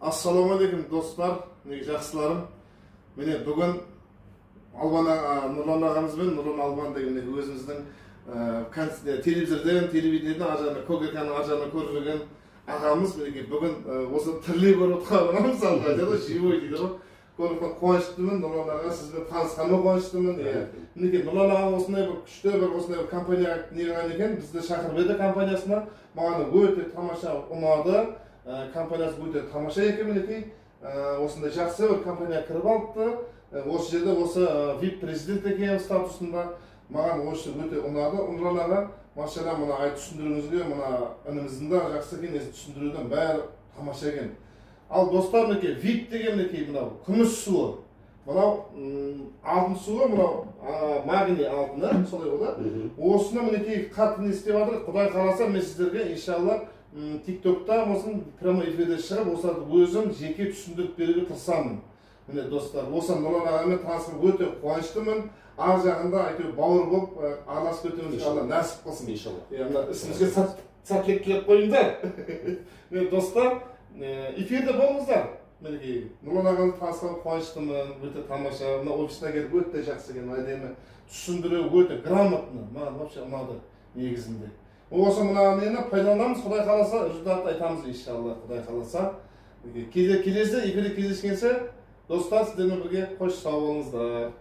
Assalamualaikum dostlar, жақсыларым. Міне бүгін Албан Нұрлан ағамызбен, Нұрлан Албан деген өзіміздің телевизорден, телевидениеден ажарына, көк-екранның ажарына көріп жүрген ағамыз бүгін осы тірілей көріп отырған мысалға айтады, живой дейді ғой. Көріп қуаныштымын, Нұрлан аға сізбен танысқаныма қуаныштымын. Мінекей Нұрлан аға осындай бір күшті осындай компанияға неғылған екен, бізді шақырып еді компаниясына. Маған өте тамаша ұнады. Компаниясы өте тамаша екен, мінекей осындай жақсы бір компанияға кіріп алыпты. Осы жерде осы VIP президент екен статусында. Маған осы өте ұнады. Нұрлан аға, машалла, мына айтып түсіндіруіңізге, мына ініміздің де жақсы екен, түсіндіруден бәрі тамаша екен. Ал достар, мінекей VIP деген мінекей мынау күміс суы. Мынау алтын суы, мынау магний алтыны, солай ғой. Осыны мінекей қатты не істеп жатыр. Құдай қаласа мен сіздерге иншалла TikTok'та болсын, прямо эфирде шығып, осыларды өзім жеке түсіндіріп беруге тырысамын. Міне достар, осы Нұрлан ағамен танысып өте қуаныштымын. Ар жағында әйтеуір бауыр болып араласып өтуімізге Алла нәсіп қылсын. Иншалла. Ісімізге сәттілік тілеп қойыңдар. Міне достар, эфирде болыңыздар. Мінекей Нұрлан ағамды танысқан қуаныштымын, өте тамаша. Мына офисына келіп өте жақсы екен, әдемі түсіндіру өте грамотны. Маған вообще ұнады негізінде. Осы мына нені пайдаланамыз, Құдай қаласа, результатты айтамыз иншалла, Құдай қаласа. Келесі эфирде кездескенше достар, сіздермен бірге қош сау болыңыздар.